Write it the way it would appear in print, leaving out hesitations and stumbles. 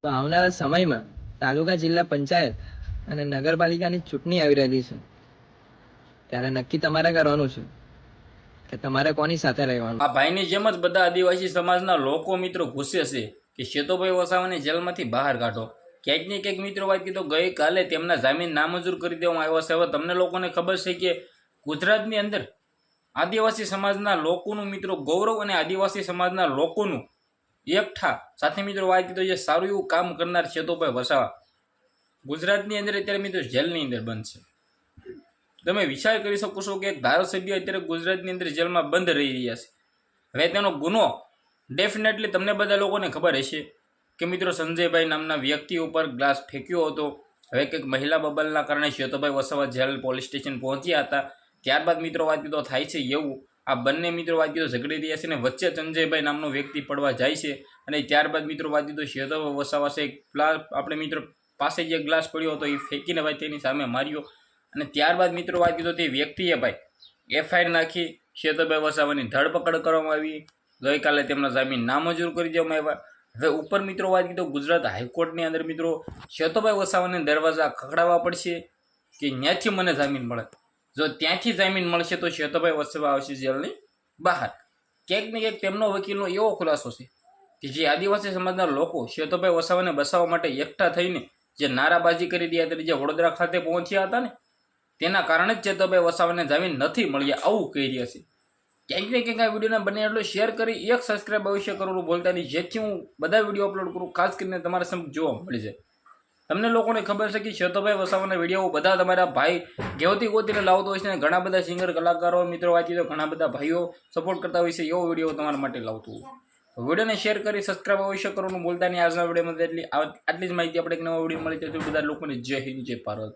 તો આવનારા સમયમાં તાલુકા જિલ્લા પંચાયત અને નગરપાલિકાની ચૂંટણી આવી રહી છે, ત્યારે નક્કી તમારે કરવાનું છે કે તમારે કોની સાથે રહેવાનું. આ ભાઈની જેમ જ બધા આદિવાસી સમાજના લોકો મિત્રો ગુસ્સે છે કે શેતુભાઈ વસાવાને જેલમાંથી બહાર કાઢો. ક્યાંક ને ક્યાંક મિત્રો વાત કીધો ગઈકાલે તેમના જામીન નામંજૂર કરી દેવામાં આવ્યો છે. હવે તમને લોકોને ખબર છે કે ગુજરાતની અંદર આદિવાસી સમાજના લોકોનું મિત્રો ગૌરવ અને આદિવાસી સમાજના લોકોનું એકઠા સાથે મિત્રો વાત કીધો જે સારું એવું કામ કરનાર શેતુભાઈ વસાવા ગુજરાતની અંદર અત્યારે મિત્રો જેલની અંદર બંધ છે. તમે વિચાર કરી શકો છો કે એક ધારાસભ્ય અત્યારે ગુજરાતની અંદર જેલમાં બંધ રહી રહ્યા છે. હવે તેનો ગુનો ડેફિનેટલી તમને બધા લોકોને ખબર હશે કે મિત્રો સંજયભાઈ નામના વ્યક્તિ ઉપર ગ્લાસ ફેંક્યો હતો. હવે કંઈક મહિલા બબલના કારણે શેતુભાઈ વસાવા જેલ પોલીસ સ્ટેશન પહોંચ્યા હતા. ત્યારબાદ મિત્રો વાત કીધો થાય છે એવું આ બંને મિત્રો વાત કીધો ઝઘડી રહ્યા છે અને વચ્ચે સંજયભાઈ નામનો વ્યક્તિ પડવા જાય છે. અને ત્યારબાદ મિત્રો વાત કીધો શેતુભાઈ વસાવા છે આપણે મિત્રો પાસે જે ગ્લાસ પડ્યો હતો એ ફેંકીને ભાઈ તેની સામે માર્યો. અને ત્યારબાદ મિત્રો વાત કીધો તે વ્યક્તિએ ભાઈ એફઆઈઆર નાખી શેતુભાઈ વસાવાની ધરપકડ કરવામાં આવી. ગઈકાલે તેમના જામીન નામંજૂર કરી દેવામાં આવ્યા. હવે ઉપર મિત્રો વાત કીધો ગુજરાત હાઈકોર્ટની અંદર મિત્રો શેતુભાઈ વસાવાને દરવાજા ખખડાવવા પડશે કે ત્યાંથી મને જામીન મળે. જો ત્યાંથી જામીન મળશે તો શેતુભાઈ વસાવા આવશે જેલની બહાર. ક્યાંક ને ક્યાંક તેમનો વકીલનો એવો ખુલાસો છે કે જે આદિવાસી સમાજના લોકો શેતુભાઈ વસાવાને બસાવવા માટે એકઠા થઈને જે નારાબાજી કરી રહ્યા હતા, જે વડોદરા ખાતે પહોંચ્યા હતા ને તેના કારણે જ શેતુભાઈ વસાવાને જામીન નથી મળ્યા આવું કહી રહ્યા છે. ક્યાંક ને ક્યાંક આ વિડીયોને બને એટલો શેર કરી એક સબસ્ક્રાઈબ અવશ્ય કરવાનું ભૂલતા નહીં, જેથી હું બધા વિડીયો અપલોડ કરું ખાસ કરીને તમારા સમક્ષ જોવા મળી જાય. તમને લોકોને ખબર છે કે શેતુભાઈ વસાવાના વિડીયો બધા તમારા ભાઈ ગેવતી ગોતીને લાવતો હોય છે અને ઘણા બધા સિંગર કલાકારો મિત્રો વાંચી તો ઘણા બધા ભાઈઓ સપોર્ટ કરતા હોય છે, એવો વિડીયો તમારા માટે લાવતું હોય. વિડીયોને શેર કરી સબસ્ક્રાઈબ અવશ્ય કરવાનું ભૂલતા નહીં. આજના વિડીયોમાં આટલી જ માહિતી આપણે એક નવા વિડીયો મળી. તેથી બધા લોકોને જય હિન્દ જય ભારત.